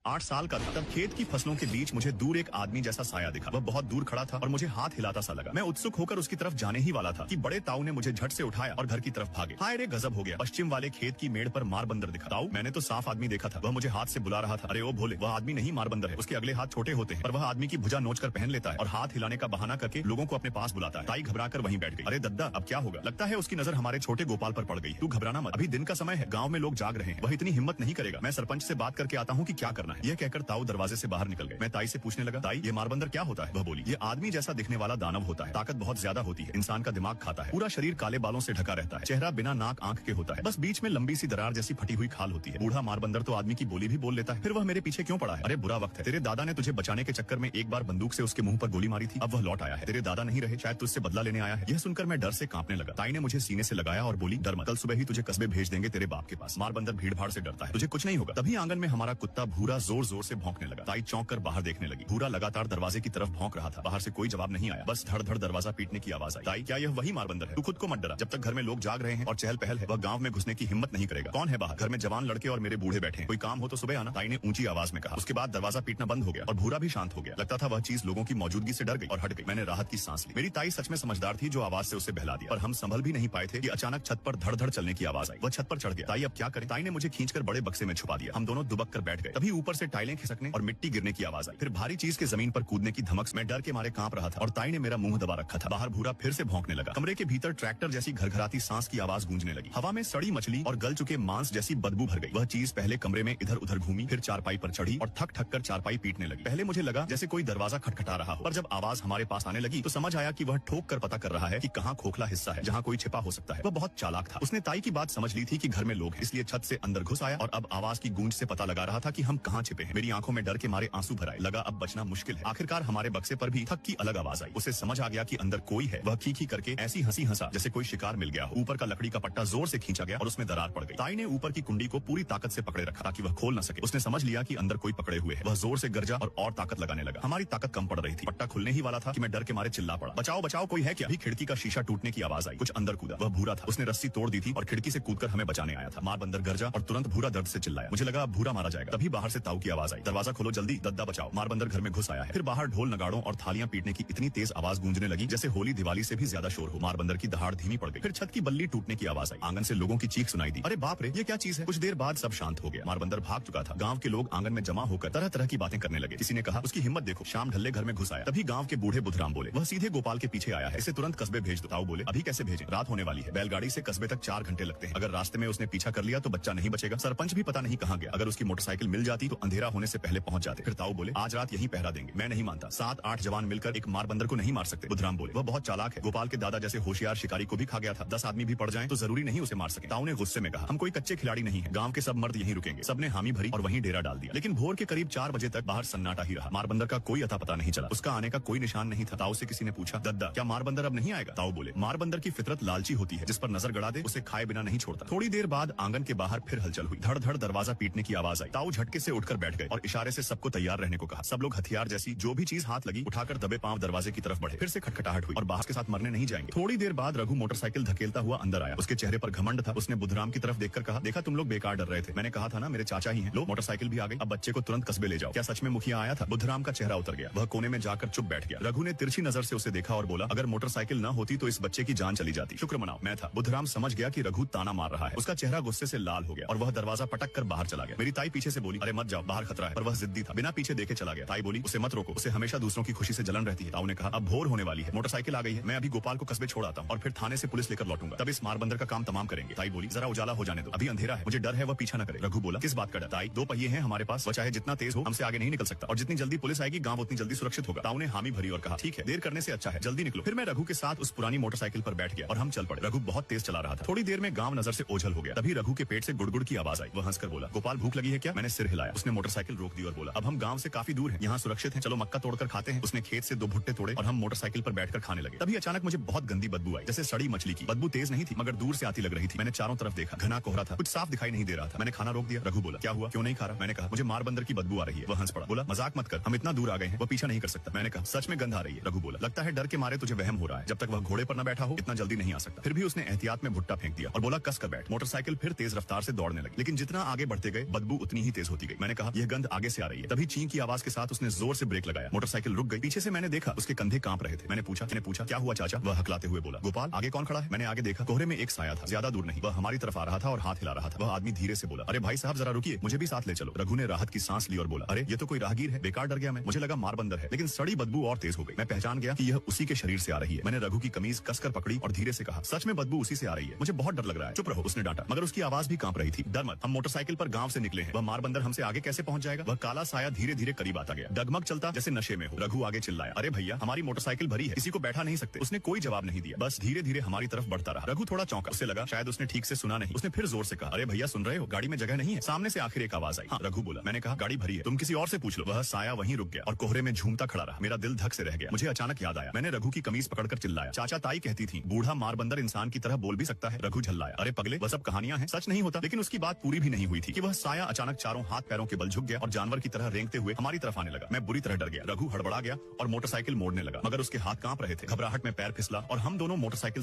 8 साल का था तब खेत की फसलों के बीच मुझे दूर एक आदमी जैसा साया दिखा। वह बहुत दूर खड़ा था और मुझे हाथ हिलाता सा लगा। मैं उत्सुक होकर उसकी तरफ जाने ही वाला था कि बड़े ताऊ ने मुझे झट से उठाया और घर की तरफ भागे। हाय रे गजब हो गया, पश्चिम वाले खेत की मेड़ पर मार बंदर दिखा। ताऊ, मैंने तो साफ आदमी देखा था, वह मुझे हाथ से बुला रहा था। अरे ओ भोले, वह आदमी नहीं मार बंदर है, उसके अगले हाथ छोटे होते हैं, पर वह आदमी की भुजा नोच कर पहन लेता है और हाथ हिलाने का बहाना करके लोगों को अपने पास बुलाता है। ताई घबरा कर वहीं बैठ गई। अरे दद्दा, अब क्या होगा? लगता है उसकी नजर हमारे छोटे गोपाल पर पड़ गई। तू घबराना मत, अभी दिन का समय है, गाँव में लोग जाग रहे हैं, वह इतनी हिम्मत नहीं करेगा। मैं सरपंच से बात करके आता हूँ कि क्या करना है। यह कहकर ताऊ दरवाजे से बाहर निकल गए। मैं ताई से पूछने लगा, ताई ये मारबंदर क्या होता है? वह बोली, ये आदमी जैसा दिखने वाला दानव होता है, ताकत बहुत ज्यादा होती है, इंसान का दिमाग खाता है, पूरा शरीर काले बालों से ढका रहता है, चेहरा बिना नाक आंख के होता है, बस बीच में लंबी सी दरार जैसी फटी हुई खाल होती है। बूढ़ा मारबंदर तो आदमी की बोली भी बोल लेता है। फिर वह मेरे पीछे क्यों पड़ा है? अरे बुरा वक्त है, तेरे दादा ने तुझे बचाने के चक्कर में एक बार बंदूक से उसके मुंह पर गोली मारी थी, अब वह लौट आया है। तेरे दादा नहीं रहे, शायद तुझसे बदला लेने आया है। यह सुनकर मैं डर से कांपने लगा। ताई ने मुझे सीने से लगाया और बोली, डर मत, कल सुबह ही तुझे कस्बे भेज देंगे तेरे बाप के पास। मारबंदर भीड़ भाड़ से डरता है, तुझे कुछ नहीं होगा। तभी आंगन में हमारा कुत्ता भूरा जोर जोर से भौंकने लगा। ताई चौंक कर बाहर देखने लगी। भूरा लगातार दरवाजे की तरफ भौंक रहा था। बाहर से कोई जवाब नहीं आया, बस धड़ धड़ दरवाजा पीटने की आवाज आई। ताई, क्या यह वही मारबंदर है? तू खुद को मत डरा, जब तक घर में लोग जाग रहे हैं और चहल पहल है, वह गांव में घुसने की हिम्मत नहीं करेगा। कौन है बाहर? घर में जवान लड़के और मेरे बूढ़े बैठे हैं, कोई काम हो तो सुबह आना, ताई ने ऊंची आवाज में कहा। उसके बाद दरवाजा पीटना बंद हो गया और भूरा भी शांत हो गया। लगता था वह चीज लोगों की मौजूदगी से डर गई और हट गई। मैंने राहत की सांस ली। मेरी ताई सच में समझदार थी जो आवाज से उसे बहला दिया, पर हम संभल भी नहीं पाए थे कि अचानक छत पर धड़ धड़ चलने की आवाज आई। वह छत पर चढ़ गया। ताई, अब क्या करें? ताई ने मुझे खींचकर बड़े बक्से में छुपा दिया। हम दोनों दुबक कर बैठ गए। तभी ऊपर से टाइलें खिसकने और मिट्टी गिरने की आवाज आई। फिर भारी चीज के जमीन पर कूदने की धमक। मैं डर के मारे कांप रहा था और ताई ने मेरा मुंह दबा रखा था। बाहर भूरा फिर से भौंकने लगा। कमरे के भीतर ट्रैक्टर जैसी घरघराती सांस की आवाज गूंजने लगी। हवा में सड़ी मछली और गल चुके मांस जैसी बदबू भर गई। वह चीज पहले कमरे में इधर उधर घूमी, फिर चारपाई पर चढ़ी और थक थक कर चारपाई पीटने लगी। पहले मुझे लगा जैसे कोई दरवाजा खटखटा रहा हो, पर जब आवाज हमारे पास आने लगी तो समझ आया कि वह ठोक कर पता कर रहा है कि कहाँ खोखला हिस्सा है जहाँ कोई छिपा हो सकता है। वह बहुत चालाक था। उसने ताई की बात समझ ली थी कि घर में लोग हैं, इसलिए छत से अंदर घुस आया और अब आवाज की गूंज से पता लगा रहा था कि हम कहाँ छिपे हैं। मेरी आंखों में डर के मारे आंसू भर आए। लगा अब बचना मुश्किल है। आखिरकार हमारे बक्से पर भी थक की अलग आवाज आई। उसे समझ आ गया कि अंदर कोई है। वह खी करके ऐसी हंसी हंसा जैसे कोई शिकार मिल गया हो। ऊपर का लकड़ी का पट्टा जोर से खींचा गया और उसमें दरार पड़ गई। ताई ने ऊपर की कुंडी को पूरी ताकत से पकड़े रखा ताकि वह खोल न सके। उसने समझ लिया कि अंदर कोई पकड़े हुए है। वह जोर से गरजा और ताकत लगाने लगा। हमारी ताकत कम पड़ रही थी। पट्टा खुलने ही वाला था कि मैं डर के मारे चिल्ला पड़ा, बचाओ बचाओ, कोई है क्या? अभी खिड़की का शीशा टूटने की आवाज आई। कुछ अंदर कूदा। वह भूरा था। उसने रस्सी तोड़ दी थी और खिड़की से कूदकर हमें बचाने आया था। मारबंदर गरजा और तुरंत भूरा दर्द से चिल्लाया। मुझे लगा अब भूरा मारा जाएगा। तभी बाहर से ताऊ की आवाज आई, दरवाजा खोलो जल्दी, दद्दा बचाओ, मारबंदर घर में घुस आया है। फिर बाहर ढोल नगाड़ों और थालियां पीटने की इतनी तेज आवाज गूंजने लगी जैसे होली दिवाली से भी ज्यादा शोर हो। मारबंदर की दहाड़ धीमी पड़ गई। फिर छत की बल्ली टूटने की आवाज आई। आंगन से लोगों की चीख सुनाई दी। अरे बाप रे, ये क्या चीज है? कुछ देर बाद सब शांत हो गया। मारबंदर भाग चुका था। गांव के लोग आंगन में जमा होकर तरह तरह की बातें करने लगे। किसी ने कहा, उसकी हिम्मत देखो, शाम ढल्ले घर में घुस आया। तभी गांव के बूढ़े बुधराम बोले, वह सीधे गोपाल के पीछे आया है, इसे तुरंत कस्बे भेज दो। ताऊ बोले, अभी कैसे भेजें? रात होने वाली है, बैलगाड़ी से कस्बे तक 4 घंटे लगते हैं। अगर रास्ते में उसने पीछा कर लिया तो बच्चा नहीं बचेगा। सरपंच भी पता नहीं कहाँ गया। अगर उसकी मोटरसाइकिल मिल जाती तो अंधेरा होने से पहले पहुंच जाते। फिर ताऊ बोले, आज रात यहीं पहरा देंगे। मैं नहीं मानता, 7-8 जवान मिलकर एक मारबंदर को नहीं मार सकते। बुधराम बोले, वह बहुत चालाक है, गोपाल के दादा जैसे होशियार शिकारी को भी खा गया था। 10 आदमी भी पड़ जाएं तो जरूरी नहीं उसे मार सके। ताऊ ने गुस्से में कहा, हम कोई कच्चे खिलाड़ी नहीं है, गांव के सब मर्द यहीं रुकेंगे। सबने हामी भरी और वहीं डेरा डाल दिया। लेकिन भोर के करीब 4 बजे तक बाहर सन्नाटा ही रहा। मारबंदर का कोई अता पता नहीं चला। उसका आने का कोई निशान नहीं था। ताऊ से किसी ने पूछा, दद्दा क्या मारबंदर अब नहीं आएगा? ताऊ बोले, मारबंदर की फितरत लालची होती है, जिस पर नजर गड़ा दे उसे खाए बिना नहीं छोड़ता। थोड़ी देर बाद आंगन के बाहर फिर हलचल हुई। धड़ धड़ दरवाजा पीटने की आवाज आई। ताऊ झटके से उठकर बैठ गए और इशारे से सबको तैयार रहने को कहा। सब लोग हथियार जैसी जो भी चीज हाथ लगी उठाकर दबे पांव दरवाजे की तरफ बढ़े। फिर से खटखटाहट हुई और बाहर के साथ मरने नहीं जाएंगे। थोड़ी देर बाद रघु मोटरसाइकिल धकेलता हुआ अंदर आया। उसके चेहरे पर घमंड था। उसने बुधराम की तरफ देखकर कहा, देखा तुम लोग बेकार डर रहे थे, मैंने कहा था ना मेरे चाचा ही हैं। लो मोटरसाइकिल भी आ गई, अब बच्चे को तुरंत कस्बे ले जाओ। क्या सच में मुखिया आया था? बुधराम का चेहरा उतर गया। वह कोने में जाकर चुप बैठ गया। रघु ने तिरछी नजर से उसे देखा और बोला, अगर मोटरसाइकिल न होती तो इस बच्चे की जान चली जाती। शुक्र मनाओ मैं था। बुधराम समझ गया कि रघु ताना मार रहा है। उसका चेहरा गुस्से से लाल हो गया और वह दरवाजा पटक कर बाहर चला गया। मेरी ताई पीछे से बोली, अरे मत जाओ, बाहर खतरा है, पर वह जिद्दी था, बिना पीछे देखे चला गया। ताई बोली, उसे मत रोको, उसे हमेशा दूसरों की खुशी से जलन रहती है। ताऊ ने कहा, अब भोर होने वाली है, मोटरसाइकिल आ गई है, मैं अभी गोपाल को कस्बे छोड़ आता हूँ और फिर थाने से पुलिस लेकर लौटूंगा, तब इस मारबंदर का काम तमाम करेंगे। ताई बोली, जरा उजाला हो जाने दो, अभी अंधेरा है, मुझे डर है वह पीछा न करे। रघु बोला, किस बात का डर? ताई, 2 पहिए हैं हमारे पास, वह चाहे जितना तेज हो हमसे आगे नहीं निकल सकता और जितनी जल्दी पुलिस आएगी गांव उतनी जल्दी सुरक्षित होगा। ताऊ ने हामी भरी और कहा, ठीक है, देर करने से अच्छा है, जल्दी निकलो। फिर मैं रघु के साथ उस पुरानी मोटरसाइकिल पर बैठ गया और हम चल पड़े। रघु बहुत तेज चला रहा था। थोड़ी देर में गांव नजर से ओझल हो गया। तभी रघु के पेट से गुड़गुड़ की आवाज आई। वह हंसकर बोला, गोपाल भूख लगी है क्या? मैंने सिर हिलाया। उसने मोटरसाइकिल रोक दी और बोला, अब हम गांव से काफी दूर हैं, यहाँ सुरक्षित हैं, चलो मक्का तोड़कर खाते हैं। उसने खेत से 2 भुट्टे तोड़े और हम मोटरसाइकिल पर बैठकर खाने लगे। तभी अचानक मुझे बहुत गंदी बदबू आई, जैसे सड़ी मछली की। बदबू तेज नहीं थी मगर दूर से आती लग रही थी। मैंने चारों तरफ देखा, घना कोहरा था, कुछ साफ दिखाई नहीं दे रहा था। मैंने खाना रोक दिया। रघु बोला, क्या हुआ, क्यों नहीं खा रहा? मैंने कहा, मुझे मारबंदर की बदबू आ रही है। वह हंस पड़ा, बोला, मजाक मत कर, हम इतना दूर आ गए हैं, वह पीछा नहीं कर सकता। मैंने कहा, सच में गंध आ रही है। रघु बोला, लगता है डर के मारे तुझे वहम हो रहा है, जब तक वह घोड़े पर न बैठा हो इतना जल्दी नहीं आ सकता। फिर भी उसने एहतियात में भुट्टा फेंक दिया और बोला, कस कर बैठ। मोटरसाइकिल फिर तेज रफ्तार से दौड़ने लगी, लेकिन जितना आगे बढ़ते गए बदबू उतनी ही तेज होती गई। मैंने मैंने कहा यह गंध आगे से आ रही है। तभी चीं की आवाज के साथ उसने जोर से ब्रेक लगाया। मोटरसाइकिल रुक गई। पीछे से मैंने देखा उसके कंधे कांप रहे थे। मैंने पूछा क्या हुआ चाचा? वह हकलाते हुए बोला, गोपाल आगे कौन खड़ा है? मैंने आगे देखा, कोहरे में एक साया था, ज्यादा दूर नहीं। वह हमारी तरफ आ रहा था और हाथ हिला रहा था। वह आदमी धीरे से बोला, अरे भाई साहब जरा रुकिए, मुझे भी साथ ले चलो। रघु ने राहत की सांस ली और बोला, अरे ये तो कोई राहगीर है। बेकार डर गया मैं, मुझे लगा मार बंदर है, लेकिन सड़ी बदबू और तेज हो गई। मैं पहचान गया कि यह उसी के शरीर से आ रही है। मैंने रघु की कमीज कसकर पकड़ी और धीरे से कहा, सच में बदबू उसी से आ रही है, मुझे बहुत डर लग रहा है। चुप रहो, उसने डांटा, मगर उसकी आवाज भी कांप रही थी। डर मत, हम मोटरसाइकिल पर गांव से निकले हैं, वह मार बंदर हमसे आगे कैसे पहुंच जाएगा? वह काला साया धीरे धीरे करीब आता गया, डगमग चलता जैसे नशे में हो। रघु आगे चिल्लाया, अरे भैया हमारी मोटरसाइकिल भरी है, किसी को बैठा नहीं सकते। उसने कोई जवाब नहीं दिया, बस धीरे धीरे हमारी तरफ बढ़ता रहा। रघु थोड़ा चौंका, उसे लगा शायद उसने ठीक से सुना नहीं। उसने फिर जोर से कहा, अरे भैया सुन रहे हो, गाड़ी में जगह नहीं है। सामने से आखिर एक आवाज आई। हाँ, रघु बोला। मैंने कहा गाड़ी भरी है, तुम किसी और से पूछ लो। वह साया वहीं रुक गया और कोहरे में झूमता खड़ा रहा। मेरा दिल धक से रह गया। मुझे अचानक याद आया, मैंने रघु की कमीज पकड़कर चिल्लाया, चाचा ताई कहती थी बूढ़ा मार बंदर इंसान की तरह बोल भी सकता है। रघु झल्लाया, अरे पगले वह सब कहानियां हैं, सच नहीं होता। लेकिन उसकी बात पूरी भी नहीं हुई थी कि वह साया अचानक चारों हाथ पैरों के बल झुक गया और जानवर की तरह रेंगते हुए हमारी तरफ आने लगा। मैं बुरी तरह डर गया। रघु हड़बड़ा गया और मोटरसाइकिल मोड़ने लगा, मगर उसके हाथ कांप रहे थे। घबराहट में पैर फिसला और हम दोनों मोटरसाइकिल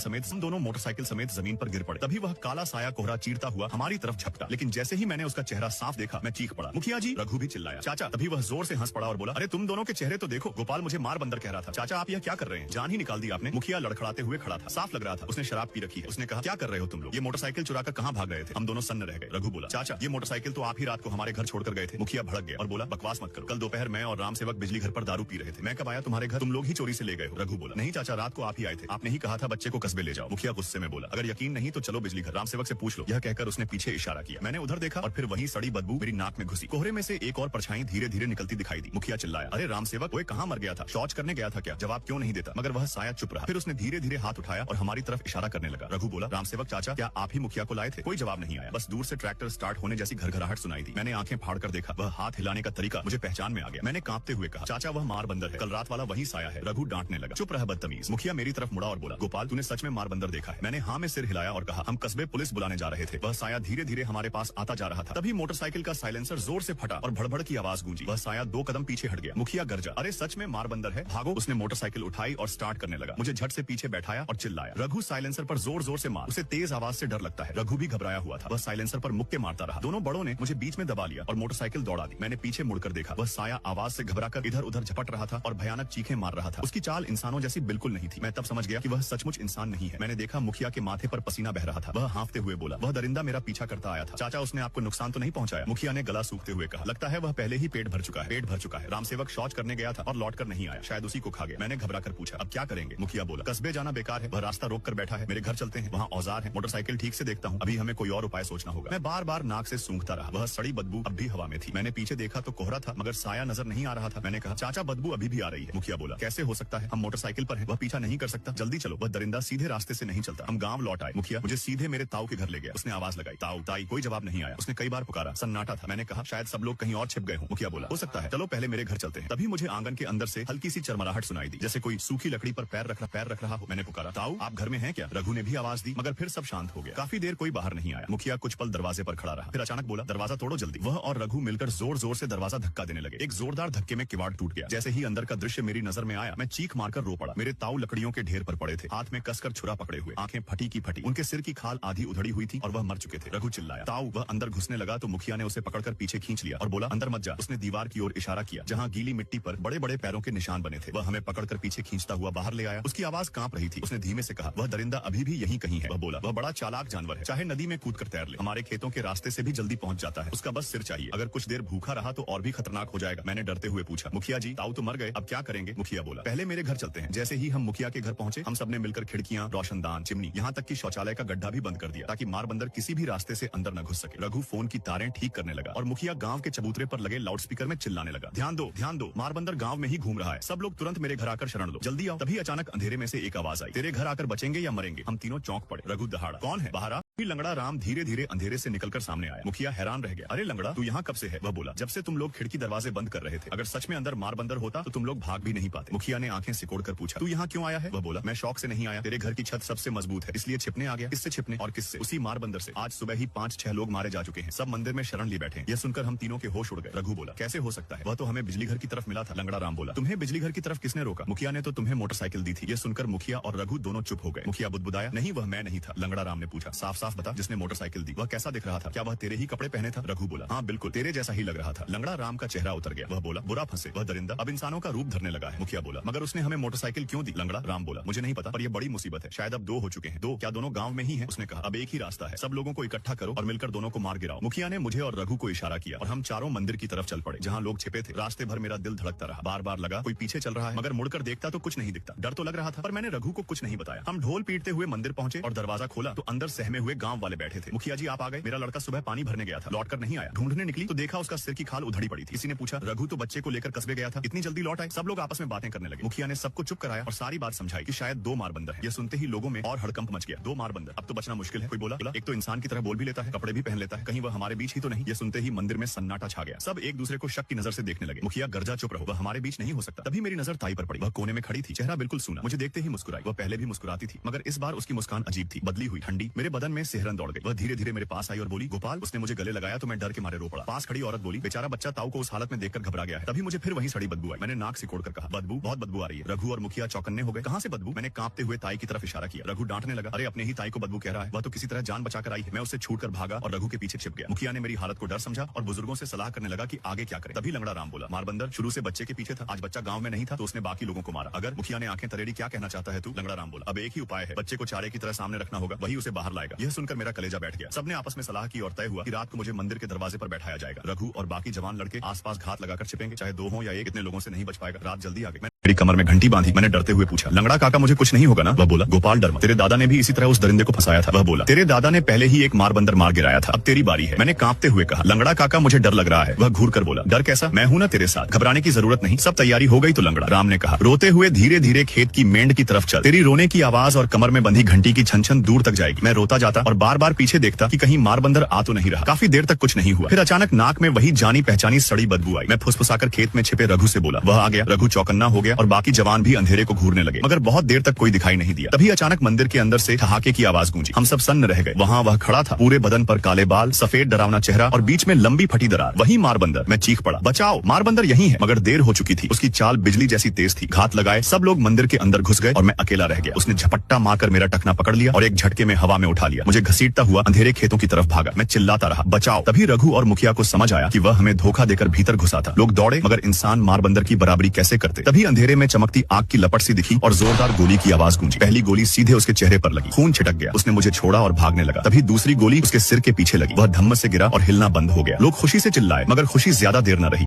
समेत जमीन पर गिर पड़े। तभी वह काला साया कोहरा चीरता हुआ हमारी तरफ झपटा, लेकिन जैसे ही मैंने उसका चेहरा साफ देखा मैं चीख पड़ा, मुखिया जी। रघु भी चिल्लाया, चाचा। तभी वह जोर से हंस पड़ा और बोला, अरे तुम दोनों के चेहरे तो देखो, गोपाल मुझे मार बंदर कह रहा था। चाचा आप यह क्या कर रहे हैं? जान ही निकाल दी आपने। मुखिया लड़खड़ाते हुए खड़ा था, साफ लग रहा था उसने शराब पी रखी है। उसने कहा, क्या कर रहे हो तुम लोग? ये मोटरसाइकिल चुराकर कहाँ भाग रहे थे? हम दोनों सन्न रह गए। रघु बोला, चाचा ये मोटरसाइकिल तो आप ही रात को हमारे घर छोड़कर गए थे। मुखिया भड़क गया और बोला, बकवास मत करो, कल दोपहर मैं और राम सेवक बिजली घर पर दारू पी रहे थे। मैं कब आया तुम्हारे घर? तुम लोग ही चोरी से ले गए हो। रघु बोला, नहीं चाचा रात को आप ही आए थे, आपने ही कहा था बच्चे को कस्बे ले जाओ। मुखिया गुस्से में बोला, अगर यकीन नहीं तो चलो बिजली घर, राम सेवक से पूछ लो। यह कहकर उसने पीछे इशारा किया। मैंने उधर देखा और फिर वही सड़ी बदबू मेरी नाक में घुसी। कोहरे में से एक और परछाई धीरे धीरे निकलती दिखाई दी। मुखिया चिल्लाया, अरे राम सेवक वो कहाँ मर गया था? शौच करने गया था क्या? जवाब क्यों नहीं देता? मगर वह साया चुप रहा। फिर उसने धीरे धीरे हाथ उठाया और हमारी तरफ इशारा करने लगा। रघु बोला, राम सेवक चाचा क्या आप ही मुखिया को लाए थे? कोई जवाब नहीं आया, बस दूर से ट्रैक्टर स्टार्ट होने जैसी घरघराहट सुनाई दी। मैंने आंखें फाड़ कर देखा, वह हाथ हिलाने का तरीका मुझे पहचान में आ गया। मैंने कांपते हुए कहा, चाचा वह मार बंदर है, कल रात वाला वही साया है। रघु डांटने लगा, चुप रह बदतमीज। मुखिया मेरी तरफ मुड़ा और बोला, गोपाल तूने सच में मार बंदर देखा है? मैंने हाँ में सिर हिलाया और कहा, हम कस्बे पुलिस बुलाने जा रहे थे। वह साया धीरे धीरे हमारे पास आता जा रहा था। तभी मोटरसाइकिल का साइलेंसर जोर से फटा और भड़भड़ की आवाज गूंजी। वह साया 2 कदम पीछे हट गया। मुखिया गरजा, अरे सच में मार बंदर है, भागो। उसने मोटरसाइकिल उठाई और स्टार्ट करने लगा। मुझे झट से पीछे बैठाया और चिल्लाया, रघु साइलेंसर पर जोर जोर से मार। उसे तेज आवाज से डर लगता है। रघु भी घबराया हुआ था, वह साइलेंसर पर मुक्के मारता रहा। दोनों बड़ों ने मुझे बीच में दबा लिया और मोटरसाइकिल दौड़ा दी। मैंने पीछे मुड़कर देखा, वह साया आवाज से घबराकर इधर उधर झपट रहा था और भयानक चीखें मार रहा था। उसकी चाल इंसानों जैसी बिल्कुल नहीं थी। मैं तब समझ गया कि वह सचमुच इंसान नहीं है। मैंने देखा मुखिया के माथे पर पसीना बह रहा था। वह हांफते हुए बोला, वह दरिंदा मेरा पीछा करता आया था। चाचा उसने आपको नुकसान तो नहीं पहुंचाया? मुखिया ने गला सूखते हुए कहा, लगता है वह पहले ही पेट भर चुका है। राम सेवक शौच करने गया था और लौट कर नहीं आया, शायद उसी को खा गया। मैंने घबरा कर पूछा, अब क्या करेंगे? मुखिया बोला, कस्बे जाना बेकार है, वह रास्ता रोक कर बैठा है, मेरे घर चलते हैं, वहाँ औजार है, मोटरसाइकिल ठीक से देखता हूँ, अभी हमें कोई और उपाय सोचना होगा। मैं बार बार नाक से सूंघता रहा। वह सड़ी बदबू अब भी हवा में थी। मैंने पीछे देखा तो कोहरा था, मगर साया नजर नहीं आ रहा था। मैंने कहा, चाचा बदबू अभी भी आ रही है। मुखिया बोला, कैसे हो सकता है, हम मोटरसाइकिल पर हैं, वह पीछा नहीं कर सकता, जल्दी चलो। वह दरिंदा सीधे रास्ते से नहीं चलता। हम गांव लौट आए। मुखिया मुझे सीधे मेरे ताऊ के घर ले गया। उसने आवाज लगाई, ताऊ ताई, कोई जवाब नहीं आया। उसने कई बार पुकारा, सन्नाटा था। मैंने कहा, शायद सब लोग कहीं और छिप गए हों। मुखिया बोला, हो सकता है, चलो पहले मेरे घर चलते हैं। तभी मुझे आंगन के अंदर से हल्की सी चरमराहट सुनाई दी, जैसे कोई सूखी लकड़ी पर पैर रख रहा हो। मैंने पुकारा, ताऊ आप घर में हैं क्या? रघु ने भी आवाज दी, मगर फिर सब शांत हो गया। काफी देर कोई बाहर नहीं आया। मुखिया कुछ पल दरवाजे पर खड़ा रहा, फिर अचानक बोला, दरवाजा तोड़ो जल्दी। वह और रघु मिलकर जोर जोर से दरवाजा धक्का देने लगे। एक जोरदार धक्के में किवाड़ टूट गया। जैसे ही अंदर का दृश्य मेरी नजर में आया, मैं चीख मारकर रो पड़ा। मेरे ताऊ लकड़ियों के ढेर पर पड़े थे, हाथ में कसकर छुरा पकड़े हुए, आंखें फटी की फटी। उनके सिर की खाल आधी उधड़ी हुई थी और वह मर चुके थे। रघु चिल्लाया, ताऊ। वह अंदर घुसने लगा तो मुखिया ने उसे पकड़कर पीछे खींच लिया और बोला, अंदर मत जा। उसने दीवार की ओर इशारा किया, जहाँ गीली मिट्टी पर बड़े बड़े पैरों के निशान बने थे। वह हमें पकड़कर पीछे खींचता हुआ बाहर ले आया। उसकी आवाज कांप रही थी। उसने धीमे से कहा, वह दरिंदा अभी भी यहीं कहीं है। वह बोला, वह बड़ा चालाक जानवर है, चाहे नदी में कूद कर तैर ले, हमारे खेतों के रास्ते से भी जल्दी पहुंच जाता है। उसका बस सिर चाहिए, अगर कुछ देर भूखा रहा तो और भी खतरनाक हो जाएगा। मैंने डरते हुए पूछा, मुखिया जी ताऊ तो मर गए, अब क्या करेंगे? मुखिया बोला, पहले मेरे घर चलते हैं। जैसे ही हम मुखिया के घर पहुंचे, हम सबने मिलकर खिड़कियां, रोशनदान, चिमनी, यहाँ तक कि शौचालय का गड्ढा भी बंद कर दिया, ताकि मार बंदर किसी भी रास्ते से अंदर न घुस सके। रघु फोन की तारें ठीक करने लगा और मुखिया गांव के चबूतरे पर लगे लाउडस्पीकर में चिल्लाने लगा, ध्यान दो, मार बंदर गांव में ही घूम रहा है, सब लोग तुरंत मेरे घर आकर शरण लो, जल्दी आओ। तभी अचानक अंधेरे में से एक आवाज आई, तेरे घर आकर बचेंगे या मरेंगे? हम तीनों चौंक पड़े। रघु दहाड़ा, कौन है? बाहर आ। लंगड़ा राम धीरे धीरे अंधेरे से निकलकर सामने आया। मुखिया हैरान रह गया, अरे लंगड़ा तू यहाँ कब से है? वह बोला, जब से तुम लोग खिड़की दरवाजे बंद कर रहे थे, अगर सच में अंदर मार बंदर होता तो तुम लोग भाग भी नहीं पाते। मुखिया ने आंखें सिकोड़कर पूछा, तू यहाँ क्यों आया है? वह बोला, मैं शौक से नहीं आया, तेरे घर की छत सबसे मजबूत है, इसलिए छिपने आ गया। किससे छिपने और किससे? उसी मार बंदर से। आज सुबह ही 5-6 लोग मारे जा चुके हैं, सब मंदिर में शरण लिए बैठे हैं। यह सुनकर हम तीनों के होश उड़ गए। रघु बोला, कैसे हो सकता है? वह तो हमें बिजली घर की तरफ मिला था। लंगड़ा राम बोला, तुम्हें बिजली घर की तरफ किसने रोका? मुखिया ने तो तुम्हें मोटरसाइकिल दी थी। यह सुनकर मुखिया और रघु दोनों चुप हो गए। मुखिया बुदबुदाया, नहीं वह मैं नहीं था। लंगड़ा राम ने पूछा, साफ साफ बता, जिसने मोटरसाइकिल दी वह कैसा दिख रहा था? क्या वह तेरे ही कपड़े पहने था? रघु बोला, हाँ बिल्कुल, तेरे जैसा ही लग रहा था। लंगड़ा राम का चेहरा उतर गया। वह बोला, बुरा फंसे, वह दरिंदा अब इंसानों का रूप धरने लगा है। मुखिया बोला, मगर उसने हमें मोटरसाइकिल क्यों दी? लंगड़ा राम बोला, मुझे नहीं पता, पर ये बड़ी मुसीबत है। शायद अब 2 हो चुके हैं। 2 क्या दोनों गाँव में ही है? उसने कहा, अब एक ही रास्ता है, सब लोगों को इकट्ठा करो और मिलकर दोनों को मार गिराओ। मुखिया ने मुझे और रघु को इशारा किया और हम चारों मंदिर की तरफ चल पड़े जहाँ लोग छिपे थे। रास्ते भर मेरा दिल धड़कता रहा, बार बार लगा कोई पीछे चल रहा है, मगर मुड़कर देखता तो कुछ नहीं दिखता। डर तो लग रहा था, पर मैंने रघु को कुछ नहीं बताया। हम ढोल पीटते हुए मंदिर पहुंचे और दरवाजा खोला तो अंदर सहमे हुए गांव वाले बैठे थे। मुखिया जी आप आ गए। मेरा लड़का सुबह पानी भरने गया था, लौट कर नहीं आया। ढूंढने निकली तो देखा उसका सिर की खाल उधड़ी पड़ी थी। किसी ने पूछा, रघु तो बच्चे को लेकर कस्बे गया था, इतनी जल्दी लौट आए? सब लोग आपस में बातें करने लगे। मुखिया ने सबको चुप कराया और सारी बात समझाई कि शायद 2 मारबंदर है। यह सुनते ही लोगों में और हड़कंप मच गया। 2 मारबंदर, अब तो बचना मुश्किल है। कोई बोला, एक तो इंसान की तरह बोल भी लेता है, कपड़े भी पहन लेता है, कहीं वह हमारे बीच ही तो नहीं? ये सुनते ही मंदिर में सन्नाटा छा गया। सब एक दूसरे को शक की नजर से देखने लगे। मुखिया, गर्जा चुप रहो, वह हमारे बीच नहीं हो सकता। तभी मेरी नजर ताई पर पड़ी। वह कोने में खड़ी थी, चेहरा बिल्कुल सूना। मुझे देखते ही मुस्कुराई। वह पहले भी मुस्कुराती थी, मगर इस बार उसकी मुस्कान अजीब थी, बदली हुई, ठंडी। मेरे बदन में सिहरन दौड़ गई। वह धीरे धीरे मेरे पास आई और बोली, गोपाल। उसने मुझे गले लगाया तो मैं डर के मारे रो पड़ा। पास खड़ी औरत बोली, बेचारा बच्चा ताऊ को उस हालत में देखकर घबरा गया है। तभी मुझे फिर वही सड़ी बदबू आई। मैंने नाक सिकोड़कर कहा, बदबू, बहुत बदबू आ रही है। रघु और मुखिया चौकन्ने हो गए। कहां से बदबू? मैंने कांपते हुए ताई की तरफ इशारा किया। रघु डांटने लगा, अरे अपने ही ताई को बदबू कह रहा है, वह तो किसी तरह जान बचाकर आई है। मैं उससे छूटकर भागा और रघु के पीछे छिप गया। मुखिया ने मेरी हालत को डर समझा और बुजुर्गों से सलाह करने लगा कि आगे क्या करें। तभी लंगड़ा राम बोला, मारबंदर शुरू से बच्चे के पीछे था, आज बच्चा गांव में नहीं था तो उसने बाकी लोगों को मारा। अगर? मुखिया ने आंखें तरेड़ी, क्या कहना चाहता है तू? लंगड़ा राम बोला, अब एक ही उपाय है, बच्चे को चारे की तरह सामने रखना होगा, वही उसे बाहर लाएगा। यह सुनकर मेरा कलेजा बैठ गया। सबने आपस में सलाह की और तय हुआ कि रात को मुझे मंदिर के दरवाजे पर बैठाया जाएगा। रघु और बाकी जवान लड़के आसपास घात लगाकर छिपेंगे, चाहे 2 हो या 1, इतने लोगों से नहीं बच पाएगा। रात जल्दी आ गई। मेरी कमर में घंटी बांधी। मैंने डरते हुए पूछा, लंगड़ा काका मुझे कुछ नहीं होगा ना? वह बोला, गोपाल डर मत, तेरे दादा ने भी इसी तरह उस दरिंदे को फंसाया था। वह बोला, तेरे दादा ने पहले ही एक मारबंदर मार गिराया था, अब तेरी बारी है। मैंने कांपते हुए कहा, लंगड़ा काका मुझे डर लग रहा है। वह घूर कर बोला, डर कैसा, मैं हूं ना तेरे साथ, घबराने की जरूरत नहीं, सब तैयारी हो गई तो? लंगड़ा राम ने कहा, रोते हुए धीरे धीरे खेत की मेंढ की तरफ चल, तेरी रोने की आवाज और कमर में बंधी घंटी की छन छन दूर तक जाएगी। मैं रोता जाता और बार बार पीछे देखता कि कहीं मारबंदर आ तो नहीं रहा। काफी देर तक कुछ नहीं हुआ, फिर अचानक नाक में वही जानी पहचानी सड़ी बदबू आई। मैं फुसफुसाकर खेत में छिपे रघु से बोला, वह आ गया। रघु चौकन्ना हो गया और बाकी जवान भी अंधेरे को घूरने लगे, मगर बहुत देर तक कोई दिखाई नहीं दिया। तभी अचानक मंदिर के अंदर से ठहाके की आवाज गूंजी। हम सब सन्न रह गए। वहाँ वह खड़ा था, पूरे बदन पर काले बाल, सफेद डरावना चेहरा और बीच में लंबी फटी दरार, वही मारबंदर। मैं चीख पड़ा, बचाओ, मारबंदर यही है। मगर देर हो चुकी थी, उसकी चाल बिजली जैसी तेज थी। घात लगाए सब लोग मंदिर के अंदर घुस गए और मैं अकेला रह गया। उसने झपट्टा मारकर मेरा टखना पकड़ लिया और एक झटके में हवा में उठा लिया। मुझे घसीटता हुआ अंधेरे खेतों की तरफ भागा। मैं चिल्लाता रहा, बचाओ। तभी रघु और मुखिया को समझ आया कि वह हमें धोखा देकर भीतर घुसा था। लोग दौड़े, मगर इंसान मारबंदर की बराबरी कैसे करते। तभी अंधेरे में चमकती आग की लपट सी दिखी और जोरदार गोली की आवाज गूंजी। पहली गोली सीधे उसके चेहरे पर लगी, खून छिटक गया। उसने मुझे छोड़ा और भागने लगा। तभी दूसरी गोली उसके सिर के पीछे लगी, वह धम्म से गिरा और हिलना बंद हो गया। लोग खुशी से चिल्लाए, मगर खुशी ज्यादा देर न रही।